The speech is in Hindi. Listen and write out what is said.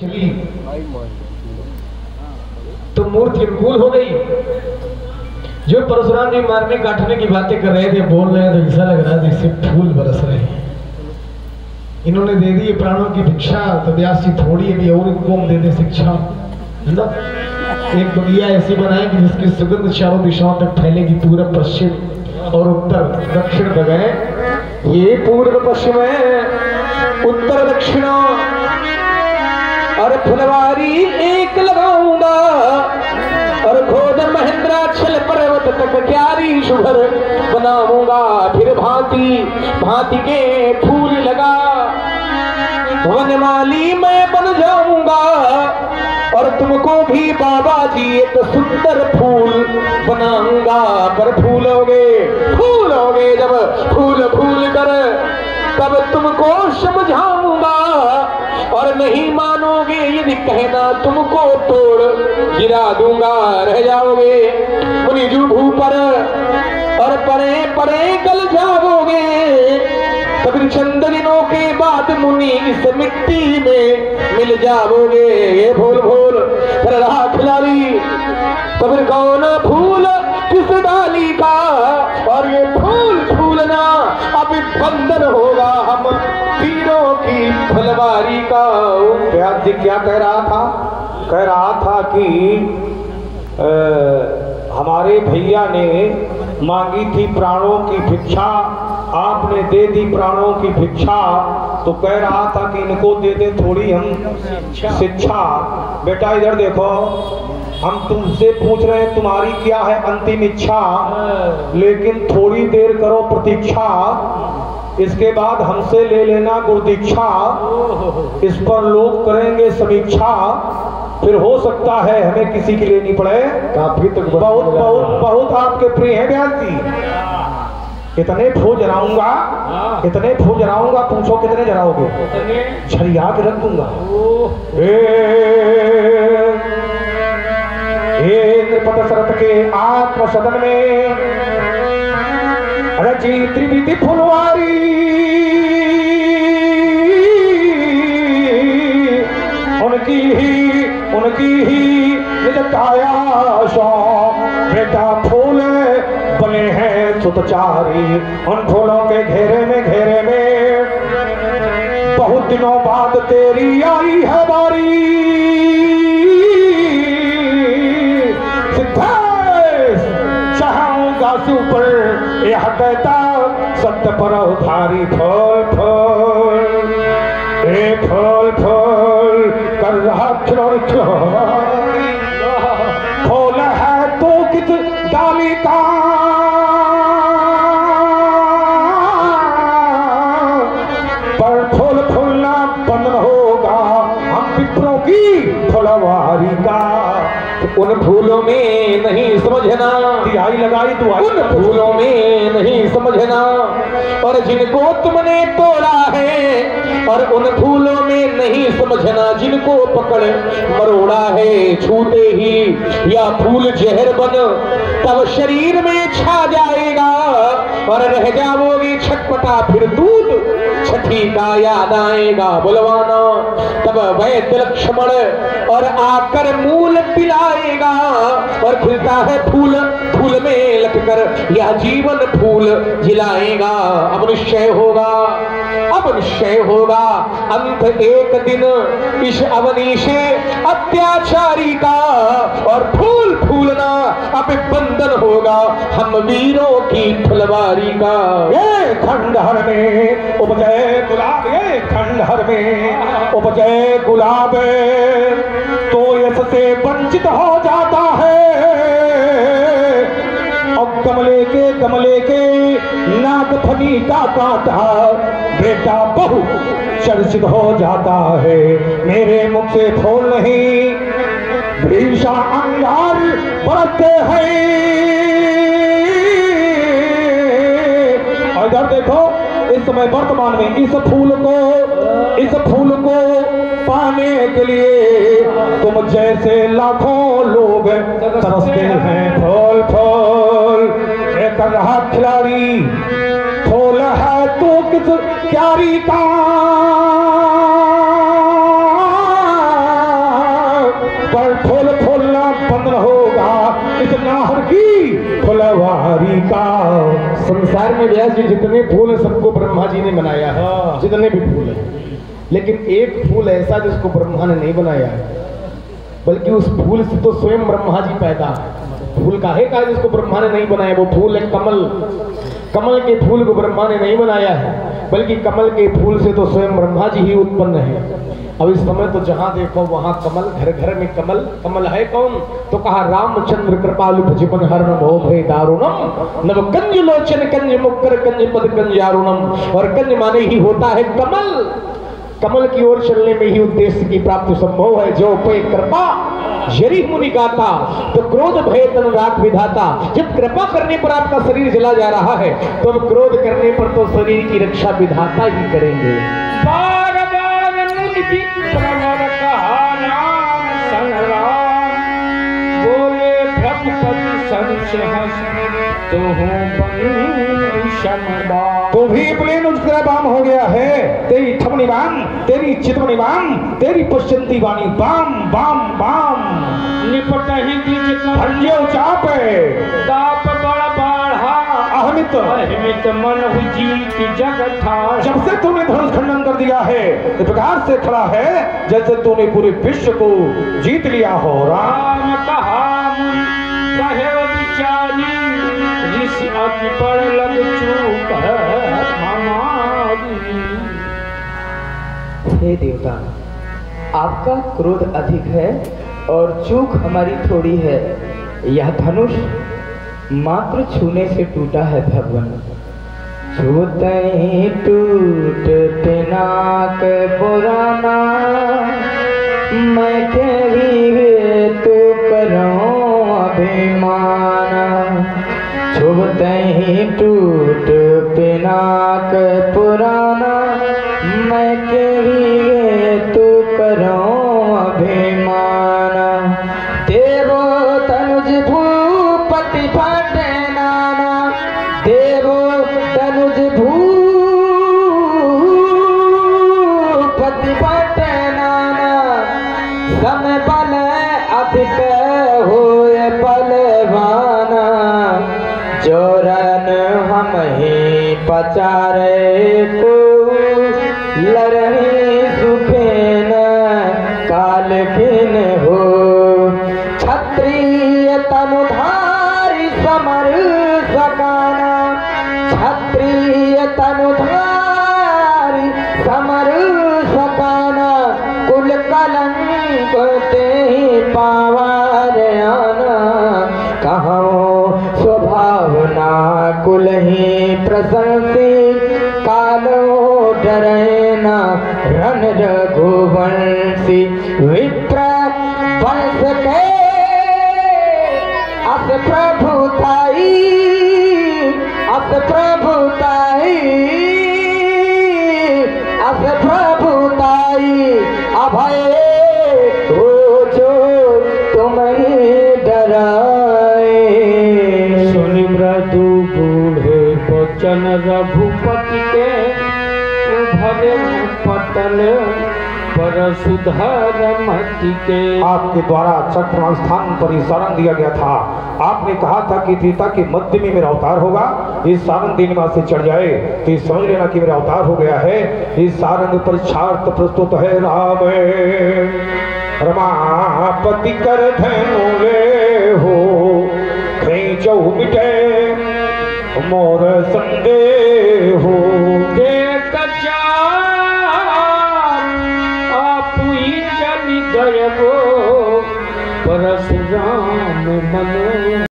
चली तो मूर्ति अनुकूल हो गई। जो परशुराम जी मारने काटने की बातें कर रहे थे, बोल रहे हैं, तो ऐसा लग रहा था जैसे फूल बरस रहे हैं। इन्होंने दे दी प्राणों की भिक्षा, तो व्यास जी थोड़ी अभी और इनको दे दे शिक्षा, है ना। एक बगिया ऐसी बनाए कि जिसकी सुगंध चारों दिशाओं तक फैलेगी, पूर्व पश्चिम और उत्तर दक्षिण बगैर। ये पूर्व पश्चिम है, उत्तर दक्षिण और फुलवारी एक लगाऊंगा, और घोर महेंद्राचल पर्वत तक क्यारी शुभर बनाऊंगा। फिर भांति भांति के फूल लगा वनमाली मैं बन जाऊंगा, और तुमको भी बाबा जी एक सुंदर फूल बनाऊंगा। पर फूलोगे जब फूल फूल कर, तब तुमको समझाऊंगा, और नहीं मानोगे यदि कहना तुमको तोड़ गिरा दूंगा। रह जाओगे मुनि जुभू पर, और परे परे गल जाओगे। कभी चंद दिनों के बाद मुनि इस मिट्टी में मिल जाओगे। ये फूल फूल कर रहा खिलाड़ी, तो फिर कौन फूल किस डाली का, और ये फूल फूलना अब बंधन होगा हम तीनों की फुलवारी का। व्यास जी क्या कह रहा था? कह रहा था कि हमारे भैया ने मांगी थी प्राणों की भिक्षा, आपने दे दी प्राणों की भिक्षा, तो कह रहा था कि इनको दे दे थोड़ी हम शिक्षा। बेटा इधर देखो, हम तुमसे पूछ रहे हैं तुम्हारी क्या है अंतिम इच्छा, लेकिन थोड़ी देर करो प्रतीक्षा, इसके बाद हमसे ले लेना गुरुदीक्षा। इस पर लोग करेंगे समीक्षा, फिर हो सकता है हमें किसी की लेनी पड़े। काफी तक बहुत बहुत बहुत आपके प्रिय हैं व्यास जी। इतने फूल जलाऊंगा, इतने फूल जलाऊंगा, पूछो कितने जलाओगे? छरिया के रख दूंगा। नृपत शरत के आत्म सदन में रची त्रिविधि फुलवारी, उनकी ही निज काया सो बेटा फूल बने हैं सुतचारी। उन फूलों के घेरे में बहुत दिनों बाद तेरी आई है बारी। सिद्धेश चाहूंगा सुपर यह कहता सत्य पर उधारी। फूल फूल ए फूल फूल कर रहा फूल है तो किस डाली का, पर फूल फूलना बंद होगा हम पितरों की फुलवारी का। उन फूलों में नहीं समझना, तिहाई लगाई तो उन फूलों में नहीं समझना, और जिनको तुमने तोड़ा है, और उन फूलों में नहीं समझना जिनको पकड़ मरोड़ा है। छूते ही या फूल जहर बन तब शरीर में छा जाएगा, और रह जाओगे छटपटा फिर दूध छठी का याद आएगा बुलवाना। तब वैद्य लक्ष्मण और आकर मूल पिलाएगा, और खिलता है फूल फूल में लटकर यह जीवन फूल जिलाएगा। अब निश्चय होगा, अब निश्चय होगा अंत एक दिन इस अवनी से अत्याचारी का, और फूल फूलना अब बंधन होगा हम वीरों की फुलवारी का। ये खंडहर में उपजय गुलाब, ये खंडहर में उपजय गुलाब, तो यश से वंचित हो जाता है। और कमले के नागफनी का कांटा बेटा बहु चर्चित हो जाता है। मेरे मुख से फूल नहीं भीषण अंगार बरसते हैं। और इधर देखो, इस समय वर्तमान में इस फूल को पाने के लिए तुम जैसे लाखों लोग तरसते हैं। फूल फूल एक रहा खिलाड़ी, फूल है तो किस क्यारी का, वारी का। संसार में व्यास जी जितने फूल हैं सबको ब्रह्मा जी ने बनाया है, जितने भी फूल हैं, लेकिन एक फूल ऐसा जिसको ब्रह्मा ने नहीं बनाया है, बल्कि उस फूल से तो स्वयं ब्रह्मा जी पैदा है। फूल काहे का जिसको ब्रह्मा ने नहीं बनाया, वो फूल है कमल। कमल के फूल को ब्रह्मा ने नहीं बनाया है, बल्कि कमल के फूल से तो स्वयं ब्रह्मा जी ही उत्पन्न है। अब इस समय तो जहां देखो वहां कमल, घर घर में कमल। कमल है कौन? तो कहा रामचंद्र कृपालु भजबन हरण भो भय दारुणम नव कंज लोचन कंज मुक्कर कंज पद कंज यारुणम। और कंज माने ही होता है कमल। कमल की ओर चलने में ही उद्देश्य की प्राप्ति संभव है। जो पे कृपा यरी मुनि गाता, तो क्रोध भय तन राख विधाता। जब कृपा करने पर आपका शरीर जला जा रहा है, तो अब क्रोध करने पर तो शरीर की रक्षा विधाता ही करेंगे। बार बार मुनि प्रवर कहा नाम संग्राम, बोले ब्रह्मपति संशय तो तो भी प्लेन उसका बाम हो गया है। तेरी थमनी बाम, तेरी चितवनी बाम, तेरी पुष्यंती वाणी बाम बाम बाम। निपट ही की चाप है, ताप बड़ा बाढ़ा अहमित अहमित मन हुई की जगत था। जब से तूने धनुष खंडन कर दिया है, इस प्रकार से खड़ा है जैसे तूने पूरे विश्व को जीत लिया हो। राम कहा ऋषि अति पर लग चूक हमारी। हे देवता, आपका क्रोध अधिक है और चूक हमारी थोड़ी है। यह धनुष मात्र छूने से टूटा है भगवान। छूते ही टूट पिनाक पुराना, मैं कही तो करूं अभिमान। छूते ही टूट पिनाक पुराना, मैं कही तो करूं अभिमान। देवो तनुज भूपति फटे नाना, देवो तनुज भूपति फटे नाना। सम बल अधिक होए बलवाना, जोरन हम ही पचारे को लरही सुखेन काल किन हो। क्षत्रिय तनुधारी समर सकाना, क्षत्रिय तनुधारी समर सकाना। कुल कलंक ते ही पावार आना, कहो स्वभावना कुल ही प्रशंसी। कालो डरैना रन रघुवंशी, विप्र वंश के अस प्रभुताई, अस प्रभुताई, अस प्रभुताई। अभय हो जो तुम ही डराए। सुनि मृदु बूढ़े बचन रघुपति के, भरे पटल पर सुधार मति के। आपके द्वारा चक्रवाल स्थान पर ही सारंग दिया गया था। आपने कहा था कि सीता के मध्य में मेरा अवतार होगा। इस सारंग देने से चढ़ जाए तो समझ लेना कि मेरा अवतार हो गया है। इस सारंग पर छार्थ प्रस्तुत है राम। रमापति कर धनु ले हो, खींचो मिटे मोर संदेह हो। देख आप ही चली गए वो, परशुराम मन